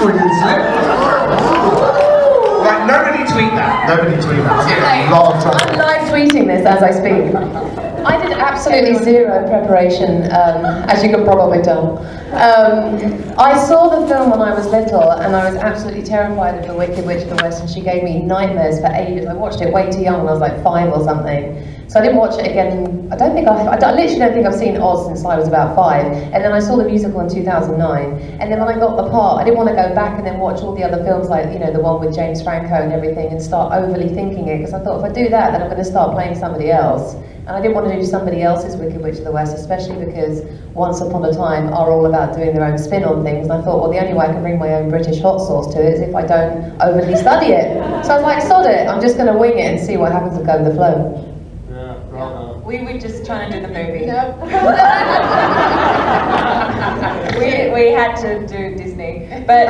Freudian slip. Like, nobody tweet that. Nobody tweet that. I'm getting a lot of trouble. I'm live tweeting this as I speak. I did absolutely zero preparation, as you can probably tell. I saw the film when I was little, and I was absolutely terrified of the Wicked Witch of the West, and she gave me nightmares for ages. I watched it way too young when I was like 5 or something. So I didn't watch it again. I literally don't think I've seen Oz since I was about 5. And then I saw the musical in 2009. And then when I got the part, I didn't want to go back and then watch all the other films, like, you know, the one with James Franco and everything, and start overly thinking it, because I thought if I do that, then I'm going to start playing somebody else. And I didn't want to do somebody else's Wicked Witch of the West, especially because Once Upon a Time are all about doing their own spin on things. And I thought, well, the only way I can bring my own British hot sauce to it is if I don't overly study it. So I was like, sod it, I'm just going to wing it and see what happens and go with the flow. We were just trying to do the movie. Nope. we had to do Disney, but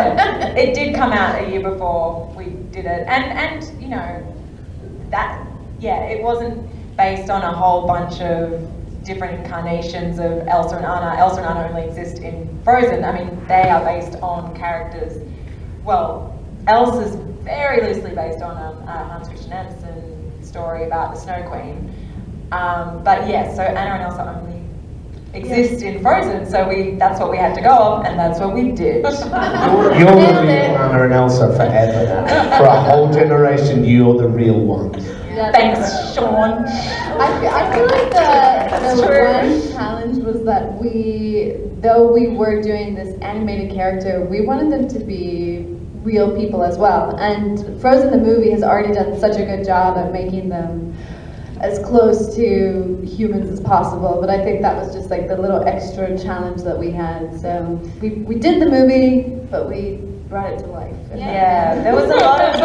it did come out a year before we did it, and you know, that, yeah, it wasn't based on a whole bunch of different incarnations of Elsa and Anna. Elsa and Anna only exist in Frozen. I mean, they are based on characters. Well, Elsa's very loosely based on Hans Christian Andersen story about the Snow Queen. But yeah, so Anna and Elsa only exist in Frozen, so that's what we had to go off, and that's what we did. You're the real Anna and Elsa forever now. For a whole generation, you're the real ones. Yeah, thanks, Sean. I feel like the one challenge was that though we were doing this animated character, we wanted them to be real people as well. And Frozen the movie has already done such a good job at making them as close to humans as possible, but I think that was just like the little extra challenge that we had. So we did the movie, but we brought it to life. Yeah, there was a lot of,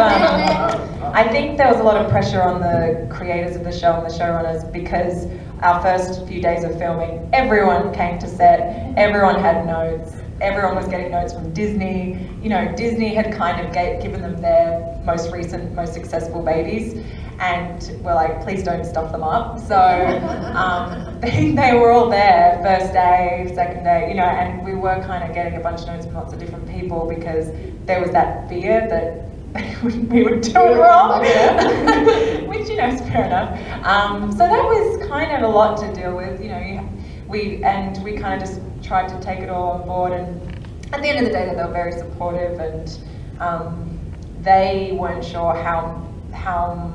I think there was a lot of pressure on the creators of the show and the showrunners, because our first few days of filming, everyone came to set, everyone had notes, everyone was getting notes from Disney. You know, Disney had kind of given them their most recent, most successful babies, and we're like, please don't stuff them up. So they were all there, first day, second day, you know, and we were kind of getting a bunch of notes from lots of different people, because there was that fear that we would do it wrong, which, you know, is fair enough. So that was kind of a lot to deal with, you know. We kind of just tried to take it all on board, and at the end of the day, they were very supportive, and they weren't sure how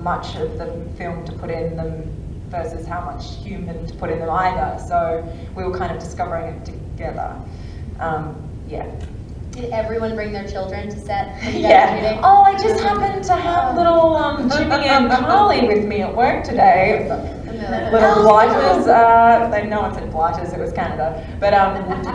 much of the film to put in them versus how much human to put in them either. So we were kind of discovering it together. Yeah. Did everyone bring their children to set? Yeah. Oh, I just happened to have little Jimmy and Carly with me at work today. Little blighters. No one said blighters, it was Canada. But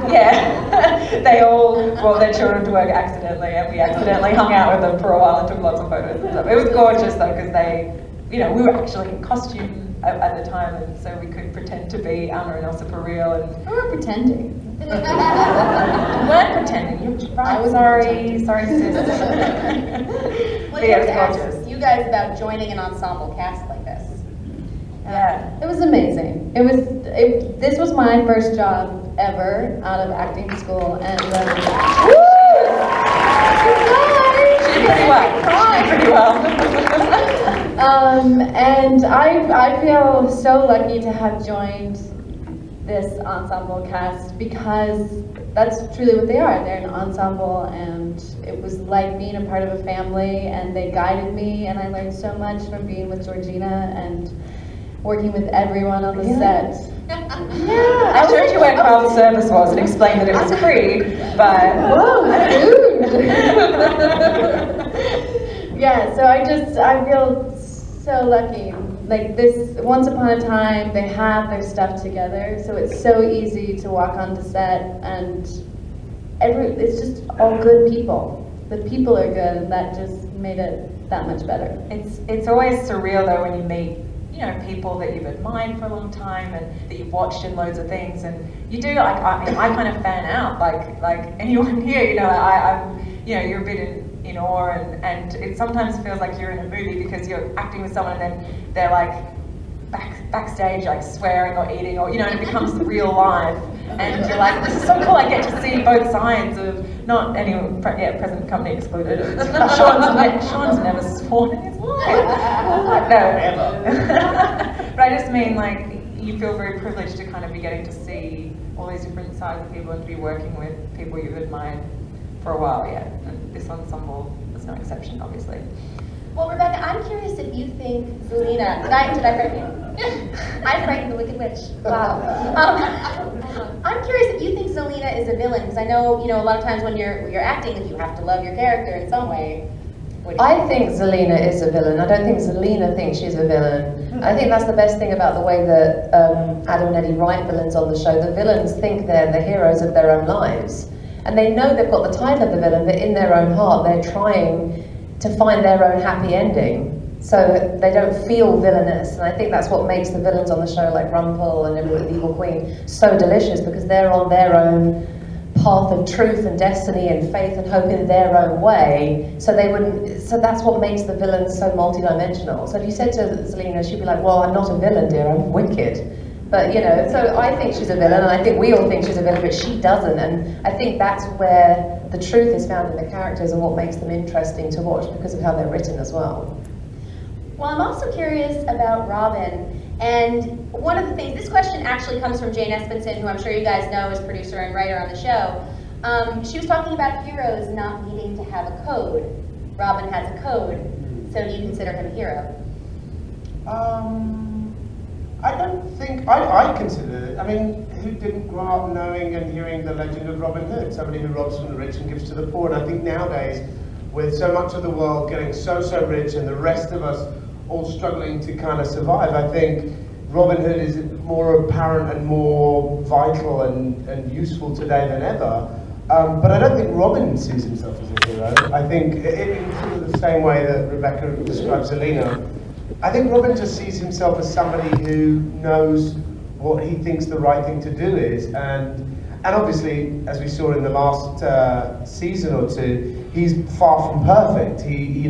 yeah, they all brought their children to work accidentally, and we accidentally hung out with them for a while and took lots of photos and stuff. It was gorgeous though, because they, you know, we were actually in costume at the time, and so we could pretend to be Anna and Elsa for real. And We were pretending. we weren't pretending. You're right. Sorry, sis. Well, But you yeah, have it to was ask gorgeous. you guys about joining an ensemble cast like this. Yeah. It was amazing. This was my first job ever out of acting school, and She did pretty well. and I feel so lucky to have joined this ensemble cast, because that's truly what they are. They're an ensemble, and it was like being a part of a family, and they guided me, and I learned so much from being with Georgina and working with everyone on the set. Yeah, I showed you where craft service was and explained that it was free, but whoa, food! Yeah, so I feel so lucky. Like this, Once Upon a Time, they have their stuff together, so it's so easy to walk onto set, and it's just all good people. The people are good, and that just made it that much better. it's always surreal though when you meet, you know, people that you've admired for a long time and that you've watched in loads of things, and you do, like, I mean, I kind of fan out, like anyone here, you know, I'm, you know, you're a bit in awe, and it sometimes feels like you're in a movie, because you're acting with someone and then they're like backstage, like swearing or eating, or, you know, and it becomes real life, and you're like, this is so cool, I get to see both sides of, not any, present company excluded, Sean's never sworn in his life. No. But I just mean, like, you feel very privileged to kind of be getting to see all these different sides of people and to be working with people you've admired for a while, yeah. And this ensemble is no exception, obviously. Well, Rebecca, I'm curious if you think Zelina, did I frighten you? I frightened the Wicked Witch. Wow. I'm curious if you think Zelina is a villain, because I know, a lot of times when you're acting, you have to love your character in some way. I think Zelina is a villain. I don't think Zelina thinks she's a villain. I think that's the best thing about the way that Adam and Eddie write villains on the show. The villains think they're the heroes of their own lives. And they know they've got the title of the villain, but in their own heart, they're trying to find their own happy ending. So they don't feel villainous. And I think that's what makes the villains on the show, like Rumpel and the Evil Queen, so delicious, because they're on their own path of truth and destiny and faith and hope in their own way. So that's what makes the villains so multidimensional. So if you said to Zelina, she'd be like, well, I'm not a villain, dear, I'm wicked. But, so I think she's a villain, and I think we all think she's a villain, but she doesn't. And I think that's where the truth is found in the characters and what makes them interesting to watch, because of how they're written as well. Well, I'm also curious about Robin. And one of the things, this question actually comes from Jane Espenson, who I'm sure you guys know is producer and writer on the show. She was talking about heroes not needing to have a code. Robin has a code, so do you consider him a hero? I don't think, I consider it. I mean, who didn't grow up knowing and hearing the legend of Robin Hood? Somebody who robs from the rich and gives to the poor. And I think nowadays, with so much of the world getting so rich and the rest of us all struggling to kind of survive, I think Robin Hood is more apparent and more vital and useful today than ever. But I don't think Robin sees himself as a hero. I think, in sort of the same way that Rebecca describes Zelina, I think Robin just sees himself as somebody who knows what he thinks the right thing to do is, and obviously, as we saw in the last season or two, he's far from perfect. He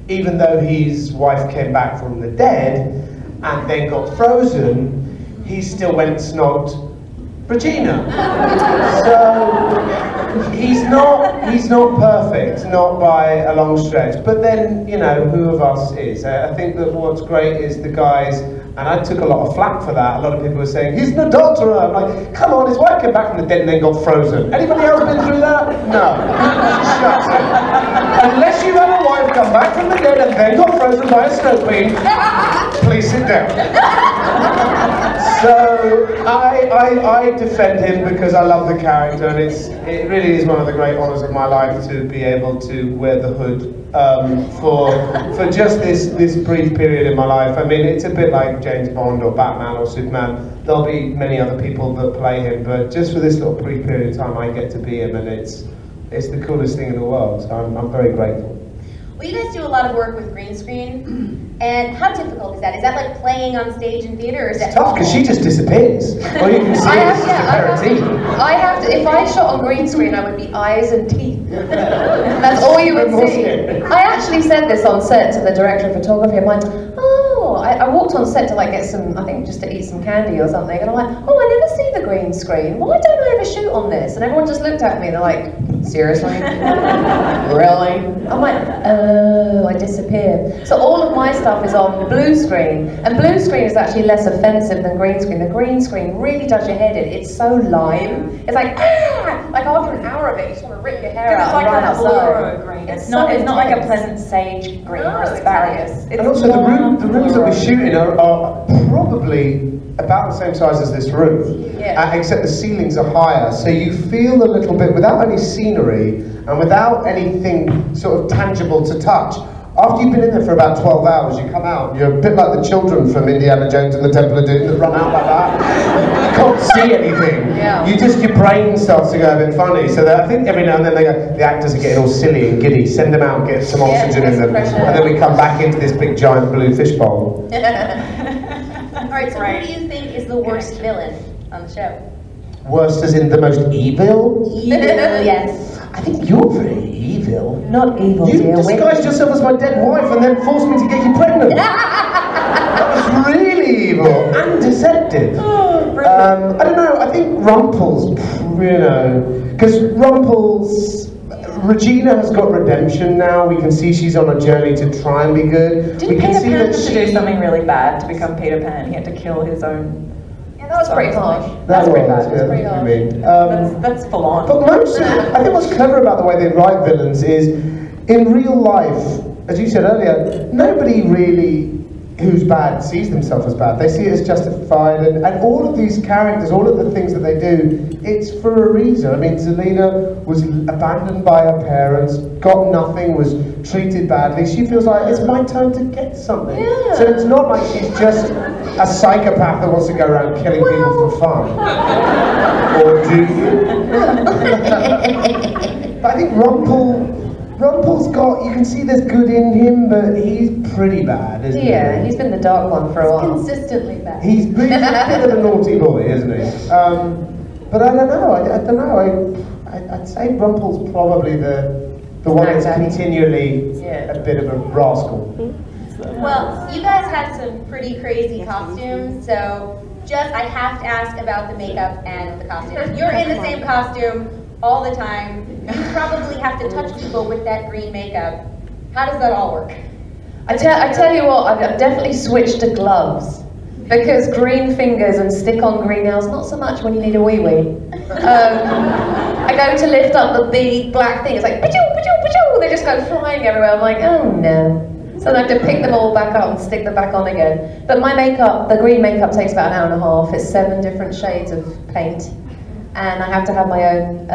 even though his wife came back from the dead and then got frozen, he still went and snogged Georgina. So he's not perfect, not by a long stretch. But then, who of us is? I think that what's great is the guys, and I took a lot of flack for that. A lot of people were saying, he's an adulterer. I'm like, come on, his wife came back from the dead and then got frozen. Anybody else been through that? No. Shut up. Unless you have a wife come back from the dead and then got frozen by a snow queen, please sit down. So I defend him because I love the character, and it really is one of the great honours of my life to be able to wear the hood for just this brief period in my life. I mean, it's a bit like James Bond or Batman or Superman. There'll be many other people that play him, but just for this little brief period of time, I get to be him, and it's the coolest thing in the world. So I'm very grateful. Well, you guys do a lot of work with green screen, and how difficult is that? Is that like playing on stage in theater, or is that tough? Because she just disappears. All you can see is just a pair of teeth. I have to. If I shot on green screen, I would be eyes and teeth. That's all you would see. I actually said this on set to the director of photography. I'm like, I walked on set to like get some, I think just to eat some candy or something, and I'm like, oh, I never see the green screen. Why don't I ever shoot on this? And everyone just looked at me and they're like, seriously? Really? I'm like, oh, I disappear. So all of my stuff is on blue screen, and blue screen is actually less offensive than green screen. The green screen really does your head in. It's so lime. It's like, like after an hour of it, you just want to rip your hair out. It's like a fluoro green. It's not like a pleasant sage green or asparagus. And also the rooms that we shoot in are probably about the same size as this room, except the ceilings are higher, so you feel a little bit, without any scenery and without anything sort of tangible to touch. After you've been in there for about 12 hours, you come out, you're a bit like the children from Indiana Jones and the Temple of Doom that run out like that. You can't see anything. Yeah. Your brain starts to go a bit funny. So that I think every now and then they go, the actors are getting all silly and giddy, send them out and get some oxygen in them. And then we come back into this big giant blue fishbowl. Alright, so who do you think is the worst villain on the show? Worst as in the most evil? Evil, yes. I think you're very evil. Not evil, dear. You disguised yourself as my dead wife and then forced me to get you pregnant. That was really really evil and deceptive. I don't know, I think Rumpel's, you know, because Regina has got redemption now. We can see she's on a journey to try and be good. Didn't Peter Pan have to do something really bad to become Peter Pan? He had to kill his own... Yeah, that was pretty harsh. That was pretty bad. That's pretty harsh. That's full on. But most, I think what's clever about the way they write villains is, in real life, as you said earlier, nobody really who's bad sees themselves as bad. They see it as justified, and all of these characters, all of the things that they do, it's for a reason. I mean, Zelina was abandoned by her parents, got nothing, was treated badly. She feels like, it's my turn to get something. Yeah. So it's not like she's just a psychopath that wants to go around killing people for fun. Or do you? But I think Rumpel's got, you can see there's good in him, but he's pretty bad, isn't he? Yeah, he's been the dark one for a while. Consistently bad. He's been a bit of a naughty boy, isn't he? But I don't know, I'd say Rumpel's probably the one that's continually a bit of a rascal. Well, you guys had some pretty crazy costumes, so I have to ask about the makeup and the costumes. You're in the same costume all the time. You probably have to touch people with that green makeup. How does that all work? I tell you what, I've definitely switched to gloves. Because green fingers and stick-on green nails, not so much when you need a wee-wee. I go to lift up the big black thing, it's like, pa-choo, pa-choo, pa-choo, they just go flying everywhere. I'm like, oh no. So I have to pick them all back up and stick them back on again. But my makeup, the green makeup takes about an hour and a half. It's 7 different shades of paint. And I have to have my own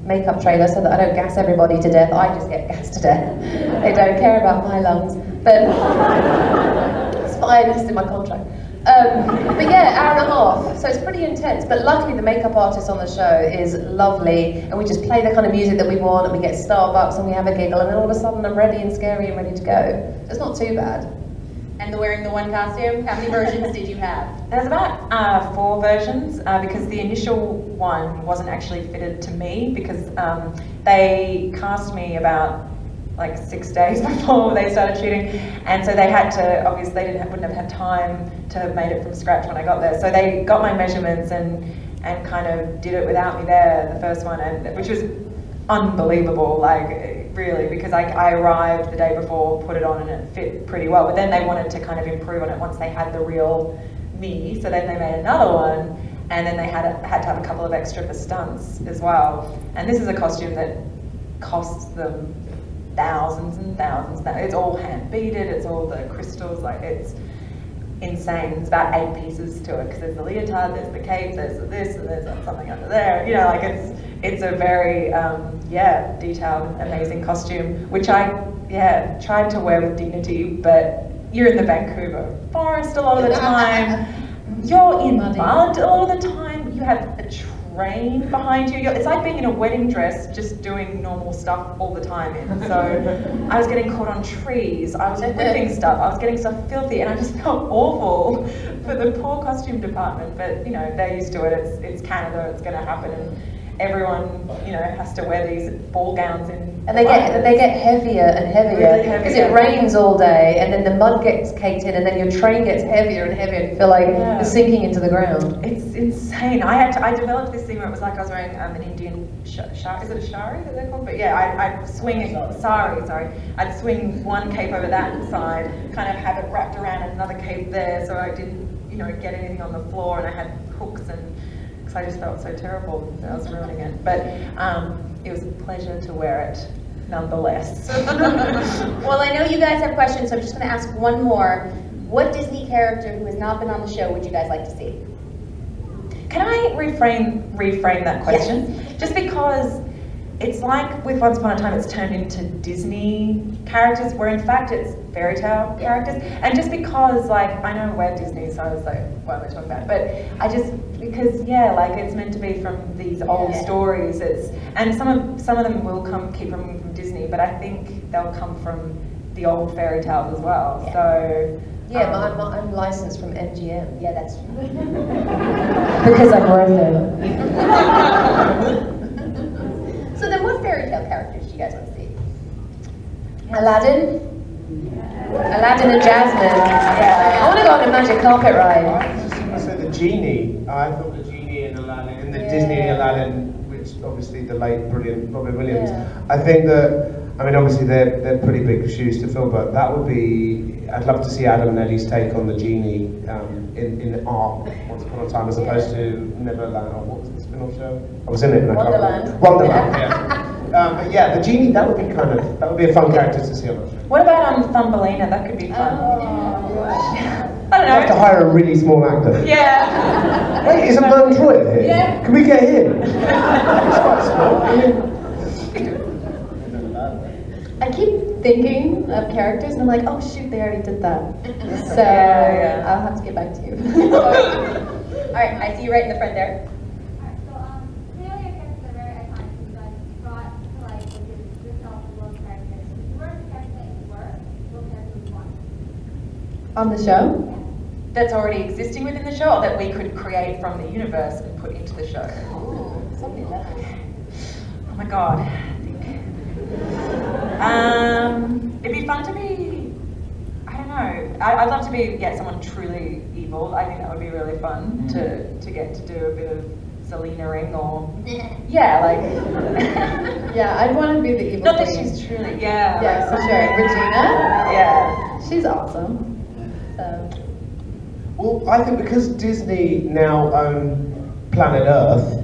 makeup trailer so that I don't gas everybody to death. I just get gassed to death. They don't care about my lungs. But it's fine, it's in my contract. But yeah, hour and a half, so it's pretty intense. But luckily the makeup artist on the show is lovely, and we just play the kind of music that we want, and we get Starbucks, and we have a giggle, and then all of a sudden I'm ready and scary and ready to go. It's not too bad. And wearing the one costume, how many versions did you have? There's about 4 versions, because the initial one wasn't actually fitted to me, because they cast me about like 6 days before they started shooting, and so they had to, obviously they wouldn't have had time to have made it from scratch when I got there. So they got my measurements and kind of did it without me there, the first one, and which was unbelievable, like really, because I arrived the day before, put it on, and it fit pretty well. But then they wanted to kind of improve on it once they had the real me. So then they made another one, and then they had to have a couple of extra for stunts as well. And this is a costume that costs them thousands and thousands. It's all hand beaded, it's all the crystals, like it's insane. It's about 8 pieces to it, because there's the leotard, there's the cape, there's this, and there's something under there. You know, like it's a very detailed, amazing costume, which I tried to wear with dignity. But you're in the Vancouver forest a lot of the time. You're in mud a lot of the time. You have a train behind you. It's like being in a wedding dress, just doing normal stuff all the time. So I was getting caught on trees, I was whipping stuff, I was getting stuff filthy, and I just felt awful for the poor costume department. But you know, they're used to it. It's Canada. It's going to happen, and everyone, you know, has to wear these ball gowns in. And they get heavier and heavier because it rains all day, and then the mud gets caked in, and then your train gets heavier and heavier, and you feel like you're sinking into the ground. It's insane. I developed this thing where it was like I was wearing an Indian shari. Is it a shari that they're called? But yeah, I'd swing I'd swing one cape over that side, kind of have it wrapped around another cape there, so I didn't, you know, get anything on the floor, and I had hooks, and because I just felt so terrible that I was ruining it. But it was a pleasure to wear it nonetheless. Well, I know you guys have questions, so I'm just going to ask one more. What Disney character who has not been on the show would you guys like to see? Can I reframe that question? Yes. Just because it's like with Once Upon a Time, it's turned into Disney characters, where in fact it's fairy tale characters. And just because, like, I know we're Disney, so I was like, what am I talking about? But because like it's meant to be from these old stories. And some of them will keep coming from Disney, but I think they'll come from the old fairy tales as well. Yeah. So. Yeah, but I'm licensed from MGM. Yeah, that's true. Because I'm worth it. So then what fairy tale characters do you guys want to see? Aladdin? Aladdin and Jasmine. I want to go on a magic carpet ride. I was just going to say the genie. I thought the genie in Aladdin, in the Disney Aladdin, which obviously the late brilliant Robin Williams. I think that, I mean, obviously they're pretty big shoes to fill, but that would be, I'd love to see Adam and Eddie's take on the genie in art once upon a time, as opposed to Neverland, or what was the spin-off show? I was in it. And Wonderland. Wonderland, yeah. But yeah, the genie, that would be that would be a fun character to see on the show. What about Thumbelina? That could be fun. I don't know. I'd have to hire a really small actor. Yeah. Wait, isn't Vern Troyer here? Yeah. Can we get him? He's quite small. I keep thinking of characters and I'm like, oh shoot, they already did that. So I'll have to get back to you. All right, I see you right in the front there. Clearly your characters are very iconic because you brought to life yourself as well as characters. If you weren't the character that you were, what character would you want? On the show? That's already existing within the show, or that we could create from the universe and put into the show. Something like that. Oh my god. It'd be fun to be, I don't know, I'd love to be, someone truly evil. I think that would be really fun to get to do a bit of Selena-ing or, Yeah, I'd want to be the evil not that queen. she's truly, Yeah, for sure. Regina? Yeah. She's awesome. So. Well, I think because Disney now own Planet Earth,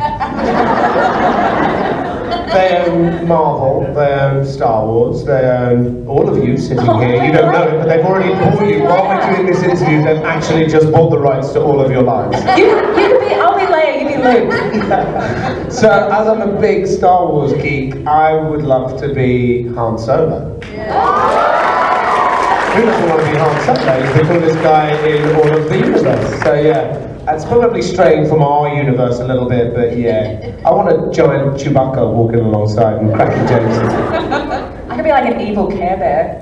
they own Marvel, they own Star Wars, they own all of you sitting here. You don't know it, but they've already bought you. While we're doing this interview, they've actually just bought the rights to all of your lives. I'll be Lail, you be Luke. So, as I'm a big Star Wars geek, I would love to be Han Solo. Who doesn't want to be Han Solo? He's the coolest guy in all of the universe. So yeah, it's probably straying from our universe a little bit, but yeah. I want a giant Chewbacca walking alongside and cracking jokes. I could be like an evil Care Bear.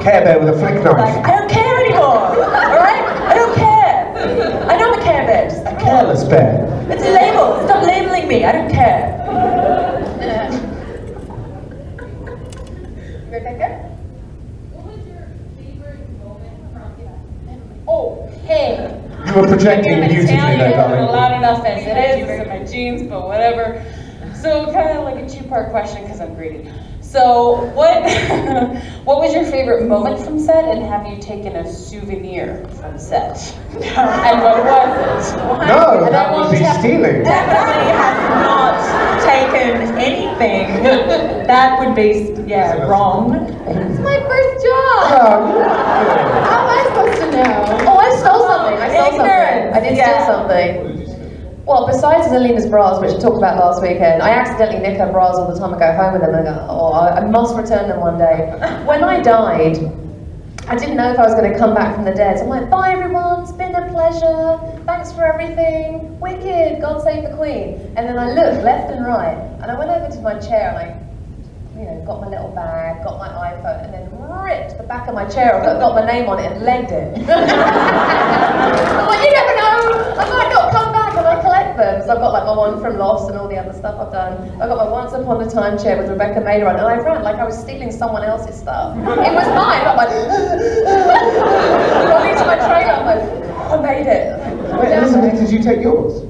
Care Bear with a flick knife. I don't care anymore, alright? I don't care. I know I'm a Care Bear. Just, A careless bear. it's a label. Stop labeling me. I don't care. Right back there. What was your favorite moment from Oh, hey. You were projecting beautifully there, Not darling. loud enough as it is, it's in my jeans, but whatever. So kind of like a two-part question because I'm greedy. So what what was your favorite moment from set, and have you taken a souvenir from set? And what was it? No, that would be stealing. Definitely have not taken anything. That would be, wrong. It's my first job! Yeah. How am I supposed to know? Oh, I stole something. I stole something. Ignorance. I did steal something. Well, besides Zelina's bras, which I talked about last weekend, I accidentally nick her bras all the time. I go home with them and I go, oh, I must return them one day. When I died, I didn't know if I was going to come back from the dead. So I'm like, bye everyone, it's been a pleasure. Thanks for everything. Wicked, God save the Queen. And then I looked left and right, and I went over to my chair and I got my little bag, got my iPhone, and then ripped the back of my chair off, got my name on it and legged it. I'm like, you never know, I might not come back, and I collect them. So I've got like my one from Lost and all the other stuff I've done. I've got my Once Upon a Time chair with Rebecca Mader on, and I ran like I was stealing someone else's stuff. It was mine, but I'm like, got into my trailer, I'm like, I made it. Wait, Elizabeth, did you take yours?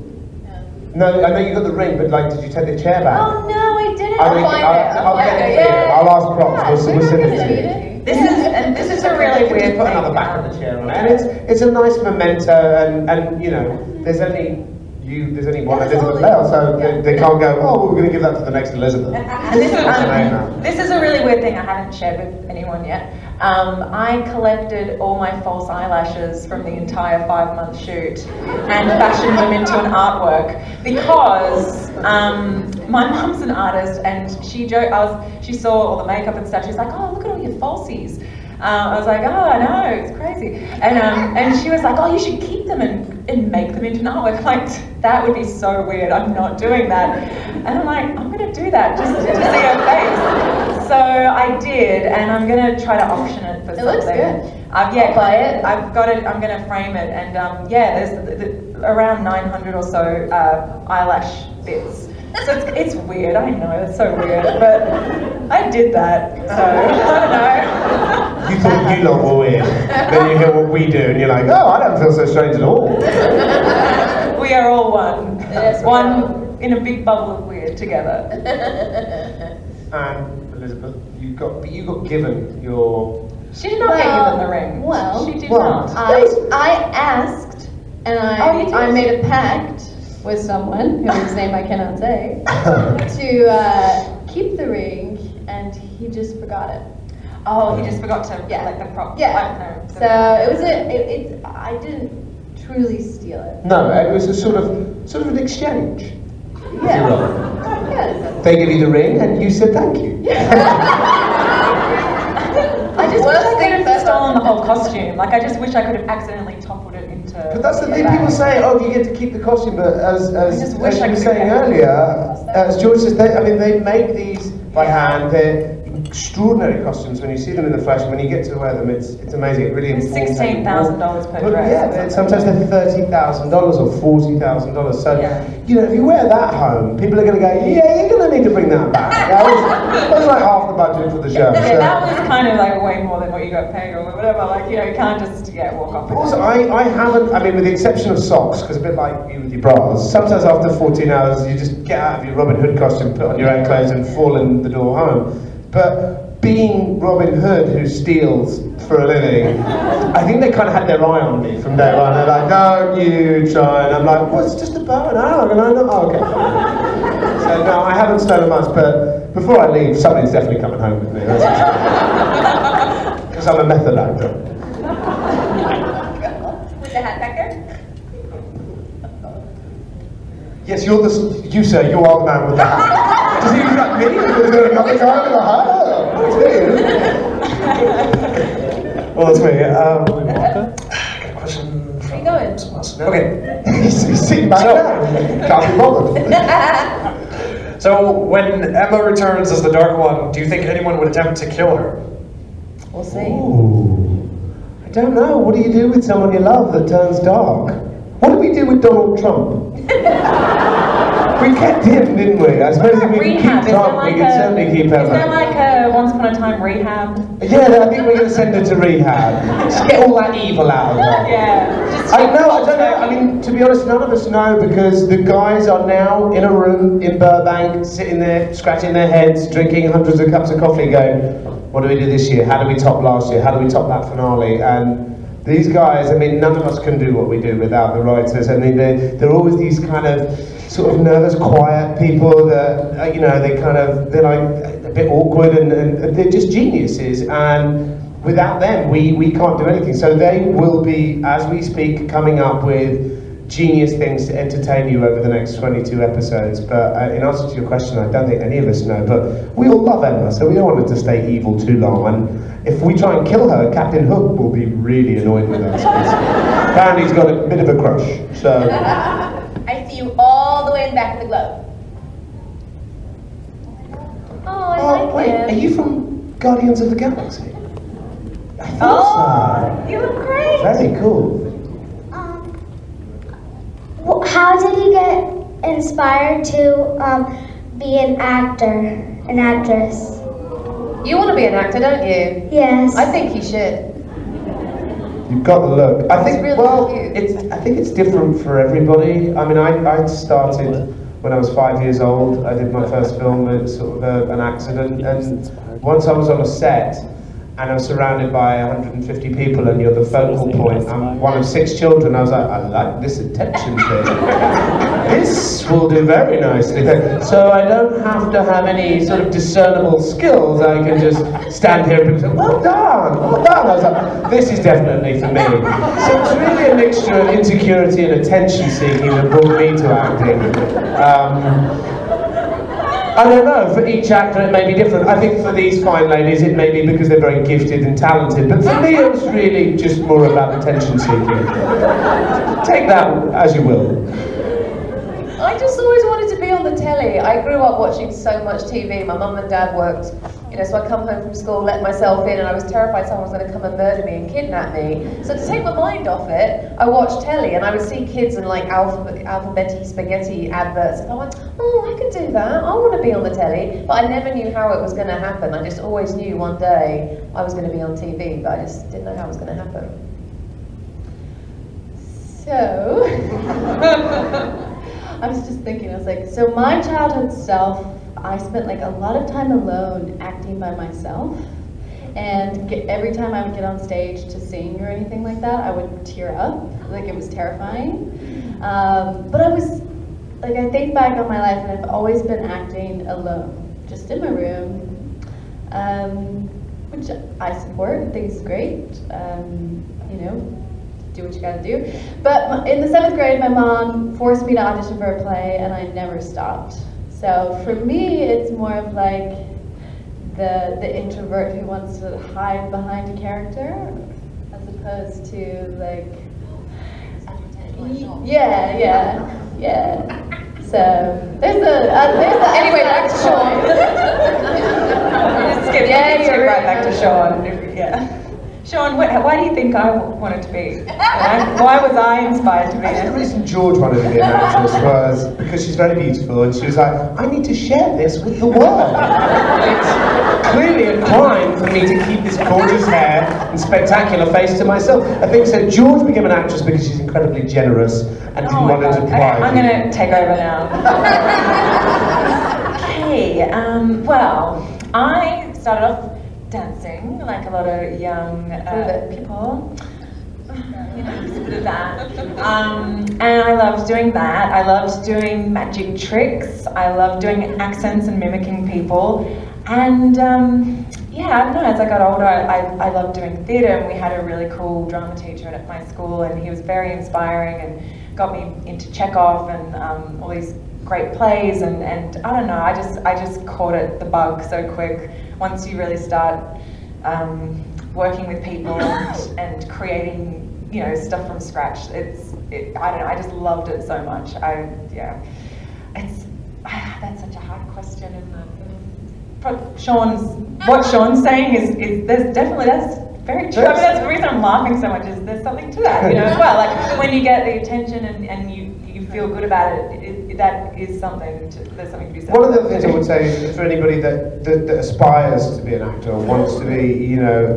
No, I know you got the ring, but like, did you take the chair back? Oh no, I didn't. I'll get it for you. I'll ask props. We'll send it to you. This is a really You can weird just put another thing. back of the chair on it, and it's a nice memento, and you know, there's only one Elizabeth Lail, so they can't go, oh, we're going to give that to the next Elizabeth. And this is a really weird thing I haven't shared with anyone yet. I collected all my false eyelashes from the entire 5-month shoot and fashioned them into an artwork because my mum's an artist, and she saw all the makeup and stuff. She's like, oh, look at all your falsies. I was like, oh, I know, it's crazy. And she was like, oh, you should keep them and make them into an artwork. I'm like, that would be so weird, I'm not doing that. And I'm like, I'm gonna do that just to see her face. So I did, and I'm gonna try to auction it for something. It looks good. Buy it. I've got it, I'm gonna frame it, and there's around 900 or so eyelash bits. So it's weird, I know, it's so weird, but I did that, so I don't know. You thought you lot were weird. Then you hear what we do and you're like, oh, I don't feel so strange at all. We are all one. One in a big bubble of weird together. And Elizabeth, you got given your... She did not get given the ring. Well, she did not. I asked, and I made a pact with someone whose name I cannot say to keep the ring, and he just forgot it. Oh, he just forgot to like the prop. Yeah. So it was I didn't truly steal it. No, it was a sort of an exchange. Yeah. Yes. They give you the ring, and you said thank you. I just wish I could have stolen the whole costume. Like, I just wish I could have accidentally toppled it into. But that's the thing. People say, "Oh, you get to keep the costume," but as you were saying earlier, as George says, they make these by hand. They're extraordinary costumes when you see them in the flesh. When you get to wear them, it's amazing. It really informs $16,000 per dress. Yeah, sometimes they're $30,000 or $40,000. So if you wear that home, people are going to go, "Yeah, you're going to need to bring that back." That was like half the budget for the show. Yeah, so. That was kind of like way more than what you got paid or whatever. Like, you can't just walk off. Also, I haven't. I mean, with the exception of socks, because a bit like you with your bras. Sometimes after 14 hours, you just get out of your Robin Hood costume, put on your own clothes, and fall in the door home. But being Robin Hood, who steals for a living, I think they kind of had their eye on me from day one. They're like, "Don't you try," and I'm like, "Well, it's just a bow and arrow," and I know, oh, okay. So no, I haven't stolen much, but before I leave, something's definitely coming home with me. Because I'm a method actor. With the hat back there? Yes, you sir, you are the man with the hat. Does he look like me? Is there another guy with a hat? Well, that's me. Got a question from someone else. Okay. He's sitting back there. Can't be bothered. So, when Emma returns as the Dark One, do you think anyone would attempt to kill her? We'll see. Ooh. I don't know. What do you do with someone you love that turns dark? What did we do with Donald Trump? We kept him, didn't we? I suppose if we could keep Trump, we could certainly keep Emma. Is there like a Once Upon a Time rehab? Yeah, I think we're going to send her to rehab. Just get all that evil out of her. Yeah. I don't know. I mean, to be honest, none of us know, because the guys are now in a room in Burbank, sitting there, scratching their heads, drinking hundreds of cups of coffee, going, what do we do this year? How do we top last year? How do we top that finale? And these guys, I mean, none of us can do what we do without the writers. I mean, they're always these kind of sort of nervous, quiet people that, they're like a bit awkward, and they're just geniuses. And without them, we can't do anything. So they will be, as we speak, coming up with genius things to entertain you over the next 22 episodes. But in answer to your question, I don't think any of us know. But we all love Emma, so we don't want her to stay evil too long. And if we try and kill her, Captain Hook will be really annoyed with us. Apparently he's got a bit of a crush. So I see you all the way in the back of the globe. Oh, I like wait, him. are you from Guardians of the Galaxy? I thought so. You look great. Very cool. How did you get inspired to be an actor, an actress? You want to be an actor, don't you? Yes. I think you should. You've got the look. I think, really I think it's different for everybody. I mean, I started when I was 5 years old. I did my first film with sort of an accident, and once I was on a set, and I was surrounded by 150 people, and you're the focal point. I'm one of 6 children. I was like, I like this attention thing. This will do very nicely. So I don't have to have any sort of discernible skills. I can just stand here and people say, well done, well done. I was like, this is definitely for me. So it's really a mixture of insecurity and attention seeking that brought me to acting. I don't know, for each actor it may be different. I think for these fine ladies it may be because they're very gifted and talented, but for me it was really just more about attention seeking. Take that as you will. I just always wanted to be on the telly. Totally. I grew up watching so much TV. My mum and dad worked, you know, so I'd come home from school, let myself in, and I was terrified someone was going to come and murder me and kidnap me. So to take my mind off it, I watched telly, and I would see kids in like alphabeti spaghetti adverts, and I went, oh, I could do that. I want to be on the telly. But I never knew how it was going to happen. I just always knew one day I was going to be on TV, but I just didn't know how it was going to happen. So, I was just thinking, I was like, so my childhood self, I spent like a lot of time alone acting by myself. And every time I would get on stage to sing or anything like that, I would tear up, like it was terrifying. But I was, like I think back on my life and I've always been acting alone, just in my room, which I support and think is great, you know. Do what you gotta do. But in the 7th grade, my mom forced me to audition for a play and I never stopped. So for me, it's more of like the introvert who wants to hide behind a character as opposed to like, yeah. So there's Anyway, back to Sean. Skip right back to Sean. Yeah. Sean, why do you think I wanted to be? Why was I inspired to be The it? reason George wanted to be an actress was because she's very beautiful and she was like, I need to share this with the world. It's clearly a crime for me to keep this gorgeous hair and spectacular face to myself. I think so. George became an actress because she's incredibly generous and didn't want to deprive I'm going to take over now. Okay, well, I started off dancing, like a lot of young people. You know, just a bit of that. And I loved doing that. I loved doing magic tricks. I loved doing accents and mimicking people. And yeah, I don't know, as I got older, I loved doing theatre, and we had a really cool drama teacher at my school, and he was very inspiring and got me into Chekhov and all these great plays, and I don't know, I just caught the bug so quick. Once you really start working with people and creating, you know, stuff from scratch, I don't know, I just loved it so much. That's such a hard question, isn't it? What Sean's saying is there's definitely, that's very true. I mean, that's the reason I'm laughing so much, is there's something to that, you know, as well. Like when you get the attention and you feel good about it, that is something, there's something to be said. One of the things I would say is for anybody that aspires to be an actor or wants to be, you know,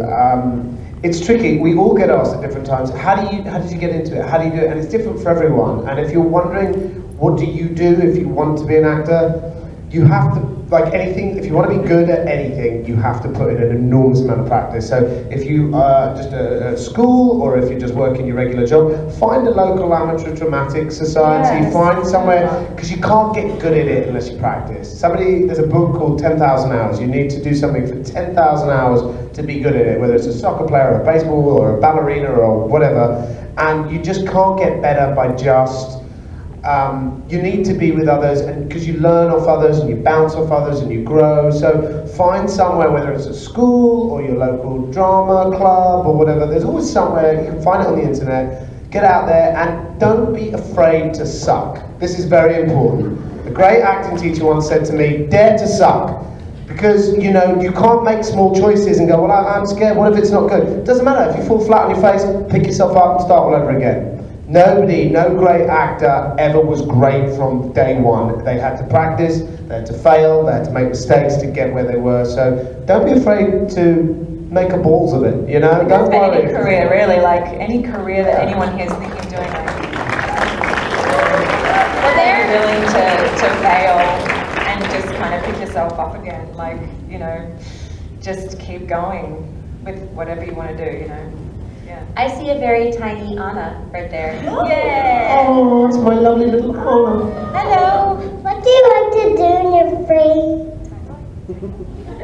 it's tricky. We all get asked at different times, how did you get into it? How do you do it? And it's different for everyone. And if you're wondering, what do you do if you want to be an actor? You have to, like anything, if you want to be good at anything, you have to put in an enormous amount of practice. So if you are just at school, or if you're just working your regular job, find a local amateur dramatic society, find somewhere, because you can't get good at it unless you practice. There's a book called 10,000 Hours. You need to do something for 10,000 hours to be good at it, whether it's a soccer player, or a baseball, or a ballerina, or whatever. And you just can't get better by just you need to be with others, and because you learn off others and you bounce off others and you grow. So find somewhere, whether it's a school or your local drama club or whatever, there's always somewhere. You can find it on the internet. Get out there and don't be afraid to suck. This is very important. A great acting teacher once said to me, dare to suck. Because, you know, you can't make small choices and go, well, I'm scared, what if it's not good? It doesn't matter. If you fall flat on your face, pick yourself up and start all over again. No great actor ever was great from day one. They had to practice, they had to fail, they had to make mistakes to get where they were. So don't be afraid to make a balls of it, you know? Don't worry. Any career, really, like any career that anyone here is thinking of doing, like, well, they're willing to fail and just kind of pick yourself up again, like, you know, just keep going with whatever you want to do, you know? Yeah. I see a very tiny Anna right there. Yeah. Oh, it's my lovely little Anna. Hello. What do you like to do in your free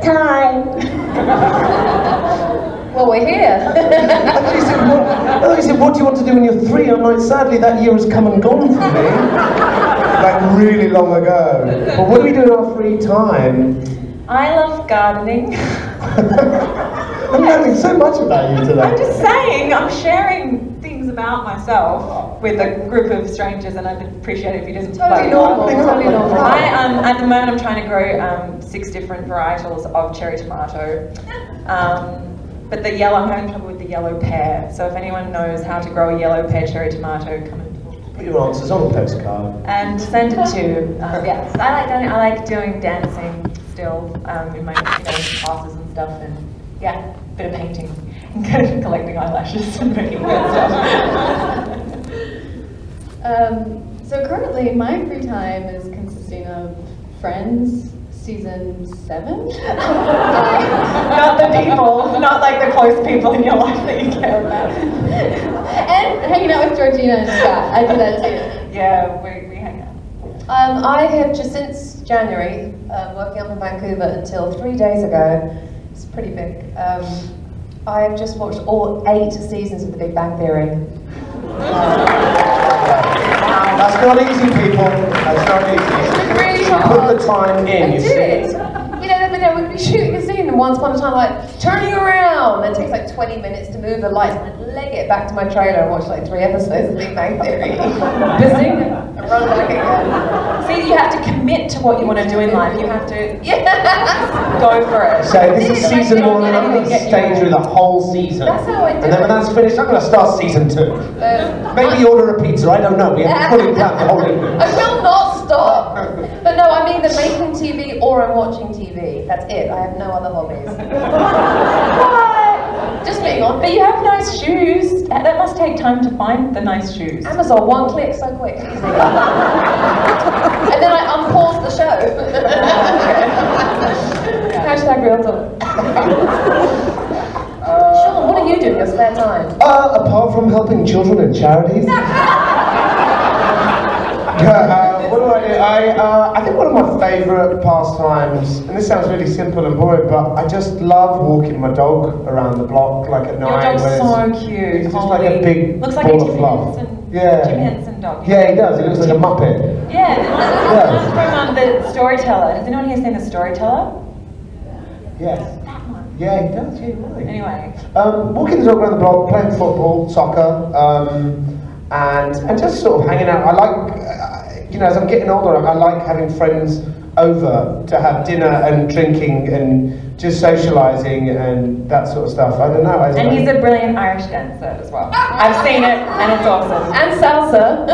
time? Well, we're here. I thought you said, what do you want to do when you're 3? I'm like, sadly, that year has come and gone for me. Like, really long ago. But what do we do in our free time? I love gardening. I'm learning so much about you today. I'm just saying, I'm sharing things things about myself with a group of strangers, and I'd appreciate it if you didn't. Totally normal. Totally normal. At the moment, I'm trying to grow 6 different varietals of cherry tomato. But the yellow, I'm having trouble with the yellow pear. So if anyone knows how to grow a yellow pear cherry tomato, come and talk to me. Put your answers on a postcard. And send it to, yes, I like doing dancing still in my classes and stuff, and yeah, a bit of painting and collecting eyelashes and making good stuff. So currently my free time is consisting of Friends season 7. Not the people, not like the close people in your life that you care about. And hanging out with Georgina and Scott. I do that too. Yeah, we hang out. I have just since January, working up in Vancouver until 3 days ago, it's pretty big. I have just watched all 8 seasons of The Big Bang Theory. That's not easy, people. That's not easy. It's really hard. Put the time in, you see. We'd be shooting a scene, and once upon a time, like, turning around. It takes like 20 minutes to move the lights, and I'd leg it back to my trailer and watch like 3 episodes of Big Bang Theory. Buzzing, and run back again. See, you have to commit to what you want to do in life. You have to go for it. So this is season 1, and I'm going to stay through the whole season. That's how I do And then when that's finished, I'm going to start season 2. Maybe order a pizza, I don't know. We haven't fully planned the whole evening. I will not stop. But no, I mean the making TV or I'm watching TV. That's it. I have no other hobbies. What? Just being honest. But you have nice shoes. That must take time to find the nice shoes. Amazon, 1 click, so quick, easy. And then I unpause the show. Hashtag real talk. Sean, what do you do in your spare time? Apart from helping children in charities. What do I do? I think one of my favourite pastimes, and this sounds really simple and boring, but I just love walking my dog around the block, like at night. Your dog's so cute. He's just like a big looks like ball a of Jim fluff. Henson, Yeah. Jim Henson dog. Yeah, he does. He looks like a Muppet. Yeah, this is from The Storyteller. Has anyone here seen The Storyteller? Yes. That one. Yeah, he does. Yeah, you're right. Anyway. Walking the dog around the block, playing football, soccer, and just sort of hanging out. I like, as I'm getting older, I like having friends over to have dinner and drinking and just socialising and that sort of stuff. I don't know. And he's a brilliant Irish dancer as well. I've seen it, and it's awesome. And salsa.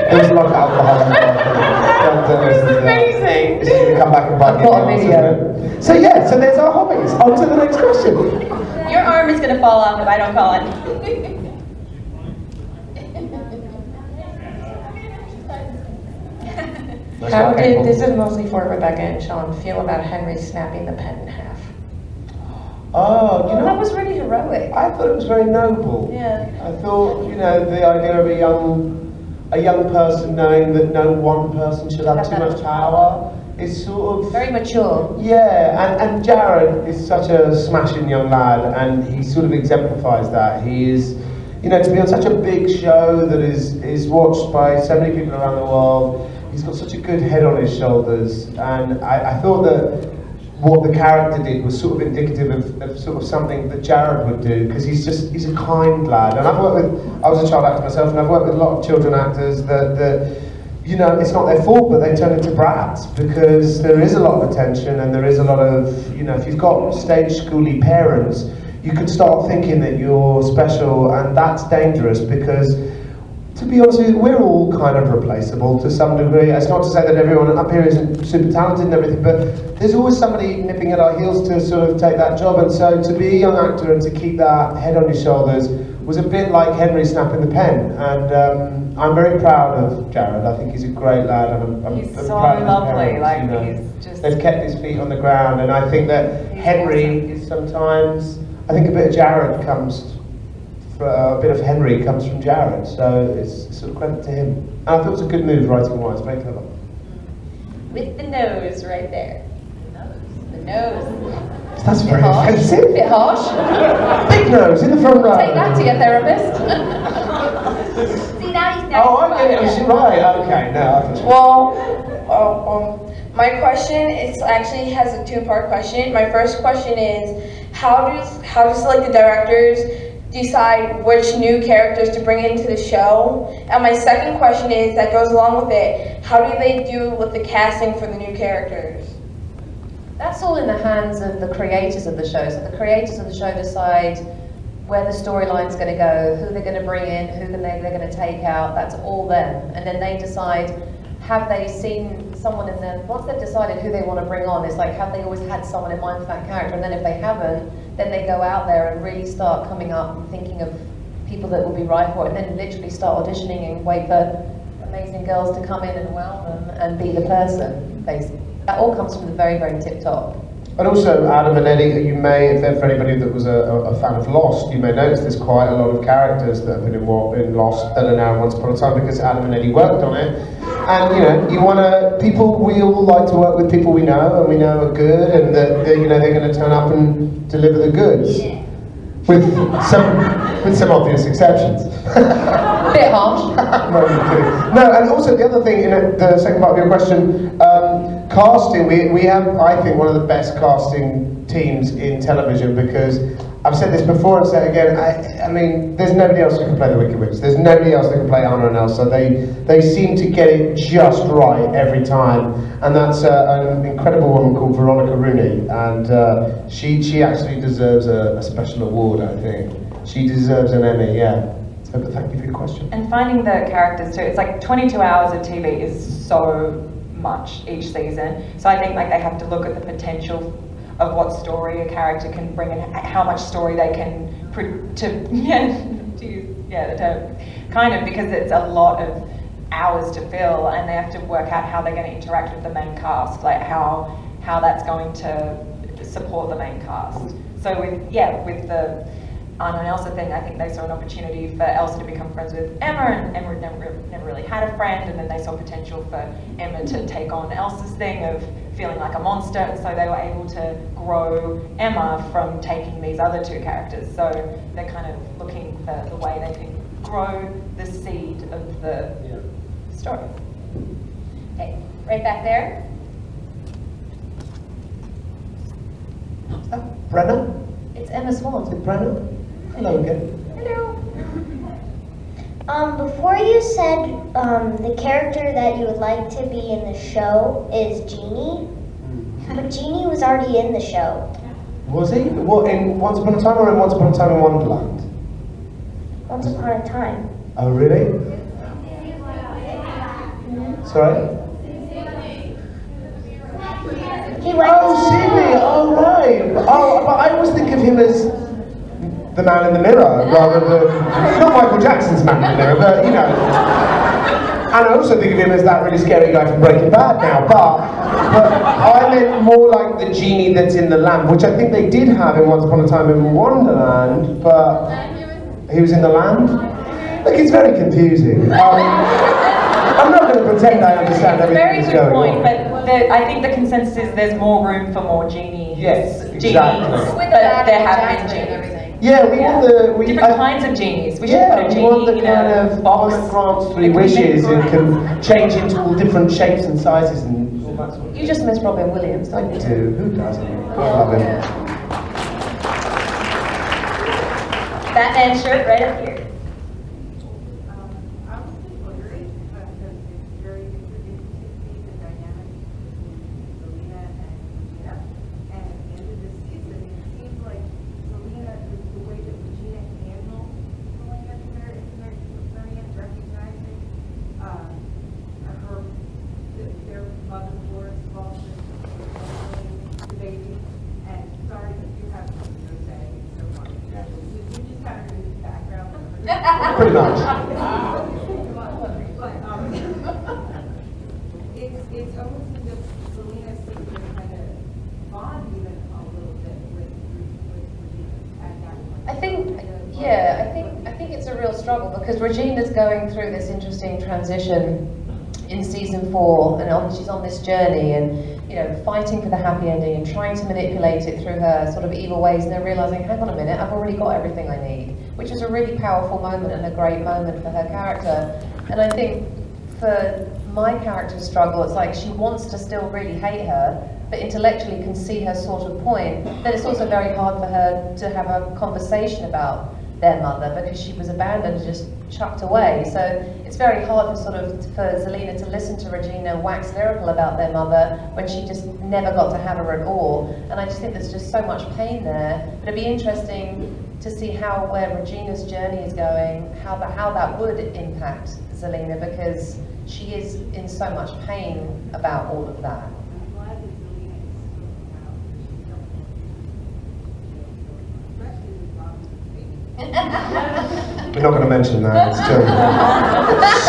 There was a lot of alcohol involved. This is amazing. She's going to come back and bite I've got a video. So yeah, so there's our hobbies. On to the next question. Your arm is going to fall off if I don't call it. How did, this is mostly for Rebecca and Sean, feel about Henry snapping the pen in half? Oh, That was really heroic. I thought it was very noble. Yeah. I thought, the idea of a young person knowing that no one person should have too much power is sort of... Very mature. Yeah, and Jared is such a smashing young lad, and he sort of exemplifies that. He is, to be on such a big show that is watched by so many people around the world. He's got such a good head on his shoulders, and I thought that what the character did was sort of indicative of sort of something that Jared would do, because he's a kind lad. And I was a child actor myself, and I've worked with a lot of children actors that it's not their fault, but they turn into brats, because there is a lot of attention, and there is a lot of, if you've got stage schooly parents, you could start thinking that you're special, and that's dangerous, because to be honest with you, we're all kind of replaceable to some degree. It's not to say that everyone up here isn't super talented and everything, but there's always somebody nipping at our heels to sort of take that job. And so to be a young actor and to keep that head on your shoulders was a bit like Henry snapping the pen. And I'm very proud of Jared. I think he's a great lad, and I'm He's so proud of his lovely. parents, He's just... They've kept his feet on the ground, and I think that Henry is sometimes, I think a bit of Jared comes. A bit of Henry comes from Jared, so it's sort of credit to him. And I thought it was a good move writing-wise, very clever. With the nose right there. The nose. That's very offensive. A bit harsh. Big nose in the front row. Take that to your therapist. See, now he's Oh, I get it. She's right. Okay, no. Well, my question is actually has a 2-part question. My first question is, how does like the directors decide which new characters to bring into the show? And my second question is, that goes along with it, how do they do with the casting for the new characters? That's all in the hands of the creators of the show. So the creators of the show decide where the storyline's going to go, who they're going to bring in, who they're going to take out. That's all them. And then they decide, have they seen someone in them? Once they've decided who they want to bring on, it's like, have they always had someone in mind for that character? And then if they haven't, then they go out there and really start coming up and thinking of people that will be right for it, and then literally start auditioning and wait for amazing girls to come in and wow them and be the person, basically. That all comes from the very, very tip top. And also, Adam and Eddie, you may, if for anybody that was a fan of Lost, you may notice there's quite a lot of characters that have been in Lost that are now Once Upon a Time because Adam and Eddie worked on it. And you know, you want to, we all like to work with people we know and we know are good, and that you know they're going to turn up and deliver the goods, with some obvious exceptions. Bit harsh. No, and also the other thing, in the second part of your question, casting. We have, I think, one of the best casting teams in television, because I've said this before and say it again. I mean, there's nobody else who can play the Wicked Witch. There's nobody else that can play Anna and Elsa. They seem to get it just right every time, and that's an incredible woman called Veronica Rooney, and she actually deserves a special award. I think she deserves an Emmy. Yeah. So, but thank you for your question. And finding the characters too. It's like 22 hours of TV is so much each season. So I think like they have to look at the potential of what story a character can bring and how much story they can kind of, because it's a lot of hours to fill, and they have to work out how they're going to interact with the main cast, like how that's going to support the main cast. So with the Anna and Elsa thing, I think they saw an opportunity for Elsa to become friends with Emma, and Emma never really had a friend, and then they saw potential for Emma to take on Elsa's thing of feeling like a monster, and so they were able to grow Emma from taking these other two characters. So they're kind of looking for the way they can grow the seed of the story. Okay, right back there. Brenna? It's Emma Swan. Is it Brenna? Hello again. Hello. Before you said the character that you would like to be in the show is Genie, but Genie was already in the show. Was he? What, in Once Upon a Time or in Once Upon a Time in Wonderland? Once Upon a Time. Oh, really? Sorry? He went Oh, Sydney! Oh, right! Oh, but I always think of him as the man in the mirror, rather than, not Michael Jackson's man in the mirror, but, you know. And I also think of him as that really scary guy from Breaking Bad now, but I meant more like the genie that's in the lamp, which I think they did have in Once Upon a Time in Wonderland, but he was in the lamp? Look, it's very confusing. I'm not going to pretend I understand everything that's going on. Very good point, but I think the consensus is there's more room for more genies. Yes, genies, exactly. but there have been genies. Yeah, we want the different kinds of genies. We should put a genie want the in kind a of box. one that grants 3 wishes and can change into all different shapes and sizes and all that sort of thing. You just miss Robin Williams, don't I you? do. Who doesn't? I love him. Batman shirt right up here. I was just wondering, because it's very interesting to see the dynamic between Selena and Regina. And at the end of this season, it seems like Selena, the way that Regina handles Selena is very concerning, recognizing their mother Laura's involvement in the baby. And sorry if you have something to say so much. You just kind of read the background. Pretty much. But it's almost as if Selena seems to kind of bond even a little bit with Regina at that point. I think it's a real struggle, because Regina's going through this interesting transition in season 4, and she's on this journey, and fighting for the happy ending and trying to manipulate it through her sort of evil ways, and then realizing, hang on a minute, I've already got everything I need, which is a really powerful moment and a great moment for her character. And I think for my character's struggle, it's like she wants to still really hate her, but intellectually can see her sort of point. Then it's also very hard for her to have a conversation about their mother because she was abandoned and just chucked away. So it's very hard for Zelina to listen to Regina wax lyrical about their mother when she just never got to have her at all. And I just think there's just so much pain there. But it'd be interesting to see where Regina's journey is going, how that would impact Zelina, because she is in so much pain about all of that. We're not going to mention that. It's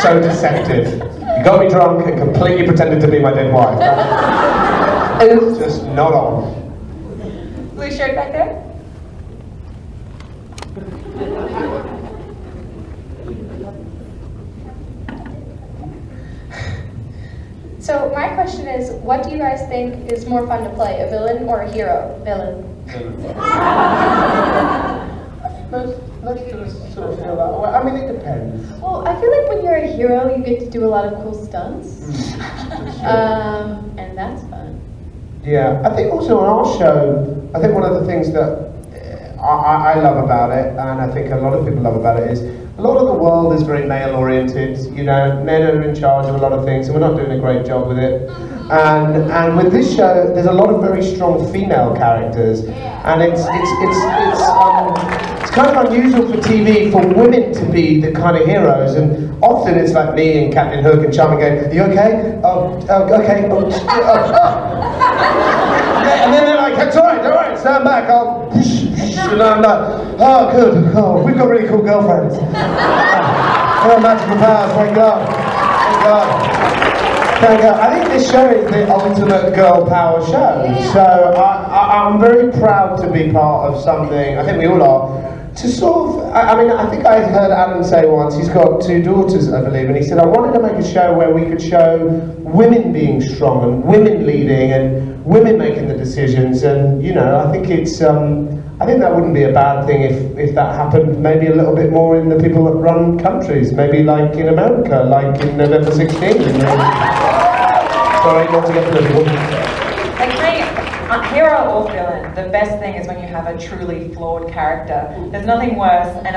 so deceptive. You got me drunk and completely pretended to be my dead wife. That's just not on. Blue shirt back there. So my question is, what do you guys think is more fun to play, a villain or a hero? Villain. Let's just sort of feel that way. I mean, it depends. Well, I feel like when you're a hero, you get to do a lot of cool stunts. And that's fun. Yeah, I think also on our show, I think one of the things that I love about it, and I think a lot of people love about it, is a lot of the world is very male-oriented. You know, men are in charge of a lot of things, and we're not doing a great job with it. And with this show, there's a lot of very strong female characters, and it's kind of unusual for TV for women to be the kind of heroes, and often it's like me and Captain Hook and Charming going, "Are you okay? Okay." And then they're like, "It's all right, stand back, I'll..." And I'm like, "Oh, good, oh, we've got really cool girlfriends. Oh, magical powers, thank God, thank God. Thank God." I think this show is the ultimate girl power show, so I'm very proud to be part of something, I think we all are, to sort of, I mean, I think I heard Adam say once, he's got 2 daughters, I believe, and he said, I wanted to make a show where we could show women being strong and women leading and women making the decisions, and, you know, I think it's, I think that wouldn't be a bad thing if that happened maybe a little bit more in the people that run countries, maybe like in America, like in November 16th. Sorry, not to get political. Hero or villain, the best thing is when you have a truly flawed character. There's nothing worse, and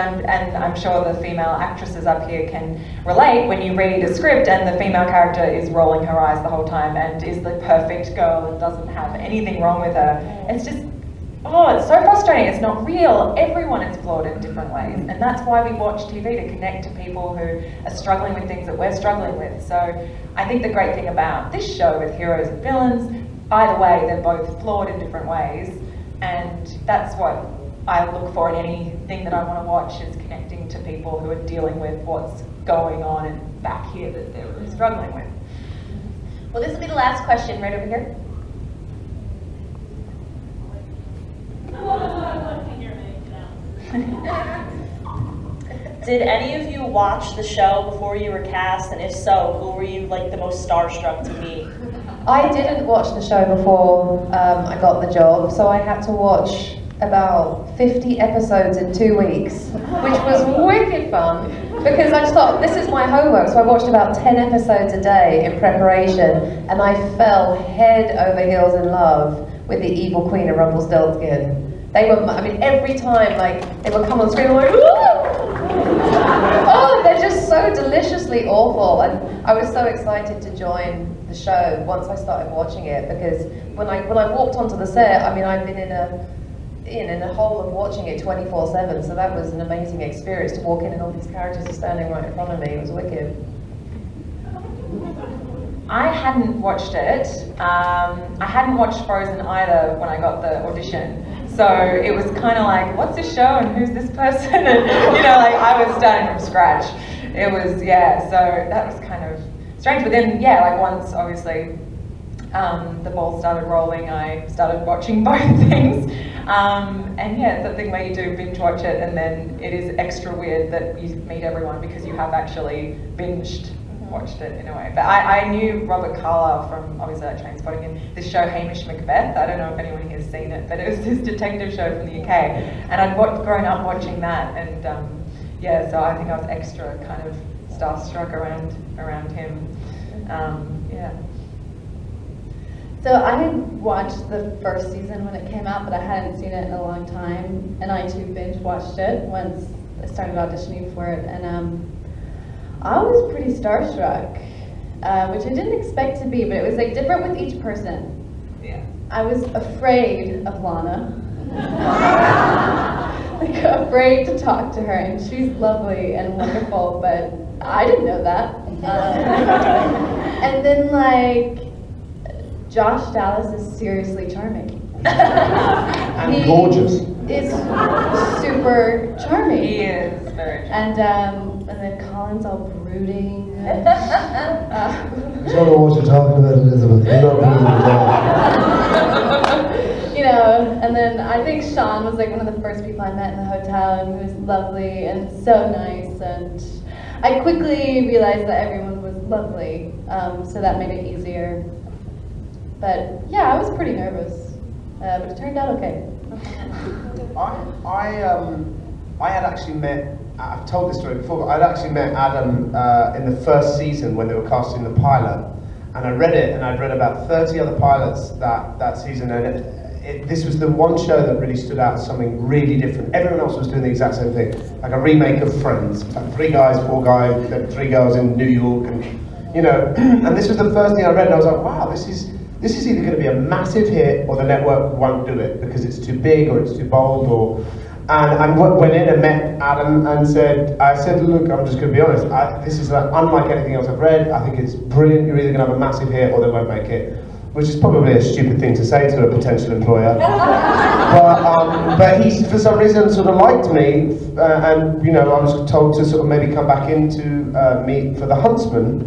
I'm sure the female actresses up here can relate, when you read a script and the female character is rolling her eyes the whole time and is the perfect girl and doesn't have anything wrong with her. It's just, oh, it's so frustrating. It's not real. Everyone is flawed in different ways, and that's why we watch TV, to connect to people who are struggling with things that we're struggling with. So I think the great thing about this show with heroes and villains, either way, they're both flawed in different ways, and that's what I look for in anything that I want to watch, is connecting to people who are dealing with what's going on and back here that they're really struggling with. Well, this will be the last question right over here. Did any of you watch the show before you were cast, and if so, who were you like the most starstruck to meet? I didn't watch the show before I got the job, so I had to watch about 50 episodes in 2 weeks, which was wicked fun, because I just thought, this is my homework, so I watched about 10 episodes a day in preparation, and I fell head over heels in love with the evil queen of Rumpelstiltskin. They were, I mean, every time, like, they would come on screen, I'm like, oh, they're just so deliciously awful, and I was so excited to join the show once I started watching it, because when I walked onto the set, I mean, I've been in a hole of watching it 24/7, so that was an amazing experience to walk in and all these characters are standing right in front of me. It was wicked. I hadn't watched it. I hadn't watched Frozen either when I got the audition. So it was kind of like, what's this show and who's this person? And, you know, like, I was starting from scratch. It was, yeah, so that was kind of strange. But then, yeah, like, once, obviously, the ball started rolling, I started watching both things. And yeah, it's that thing where you do binge watch it, and then it is extra weird that you meet everyone because you have actually watched it in a way. But I knew Robert Carlyle from, obviously, like, Trainspotting, and this show Hamish Macbeth. I don't know if anyone here has seen it, but it was this detective show from the UK, and I'd grown up watching that, and yeah, so I think I was extra kind of starstruck around him. Yeah. So I had watched the first season when it came out, but I hadn't seen it in a long time, and I too binge watched it once I started auditioning for it, and I was pretty starstruck, which I didn't expect to be, but it was like different with each person. Yeah. I was afraid of Lana. Like, afraid to talk to her, and she's lovely and wonderful, but I didn't know that. And then, like, Josh Dallas is seriously charming. And gorgeous. Is super charming. He is very charming. And then Colin's all brooding. I don't know what you're talking about, Elizabeth. You're not brooding at all. You know, and then I think Sean was like one of the first people I met in the hotel, and he was lovely and so nice, and I quickly realized that everyone was lovely, so that made it easier. But yeah, I was pretty nervous, but it turned out okay. I had actually met, I've told this story before, but I'd actually met Adam in the first season when they were casting the pilot, and I read it, and I'd read about 30 other pilots that season, and this was the one show that really stood out as something really different. Everyone else was doing the exact same thing, like a remake of Friends. It's like 3 guys, 4 guys, 3 girls in New York, and you know, and this was the first thing I read, and I was like, wow, this is either going to be a massive hit or the network won't do it because it's too big or it's too bold, or. And I went in and met Adam and I said, look, I'm just going to be honest, this is unlike anything else I've read. I think it's brilliant. You're either going to have a massive hit or they won't make it, which is probably a stupid thing to say to a potential employer. But he, for some reason, sort of liked me, and you know, I was told to sort of maybe come back in to meet for The Huntsman,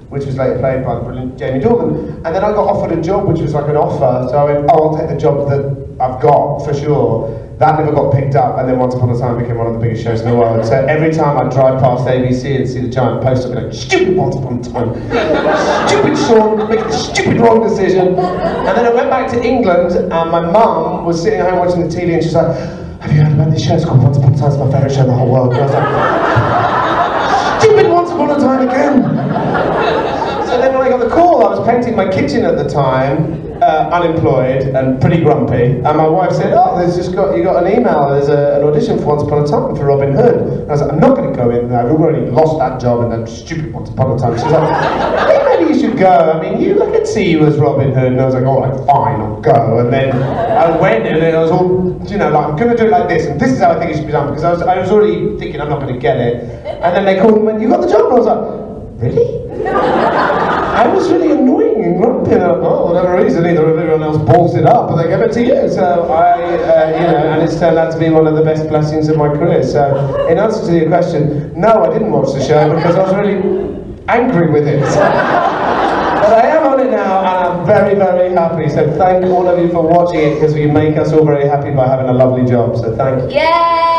which was later played by the brilliant Jamie Dornan. And then I got offered a job, which was like an offer, so I went, oh, I'll take the job that I've got, for sure. That never got picked up, and then Once Upon a Time became one of the biggest shows in the world. So every time I drive past ABC and see the giant poster, I'd be like, stupid Once Upon a Time, stupid Sean, making a stupid wrong decision. And then I went back to England, and my mum was sitting at home watching the TV, and she's like, have you heard about this show? It's called Once Upon a Time, it's my favourite show in the whole world. And I was like, stupid Once Upon a Time again. So then when I got the call, I was painting my kitchen at the time, unemployed and pretty grumpy, and my wife said, oh, you got an email, there's an audition for Once Upon a Time for Robin Hood. And I was like, I'm not going to go in there, I've already lost that job and that stupid Once Upon a Time. She's like, I think maybe you should go, I mean, I could see you as Robin Hood. And I was like, all right, fine, I'll go. And then I went and I was all, you know, like, I'm going to do it like this, and this is how I think it should be done, because I was already thinking I'm not going to get it. And then they called and went, you got the job? And I was like, really? I was really annoying and grumpy, and for whatever reason, either everyone else balls it up, or they give it to you. So you know, and it's turned out to be one of the best blessings of my career. So, in answer to your question, no, I didn't watch the show because I was really angry with it. But I am on it now, and I'm very, very happy. So thank all of you for watching it, because you make us all very happy by having a lovely job. So thank you. Yay!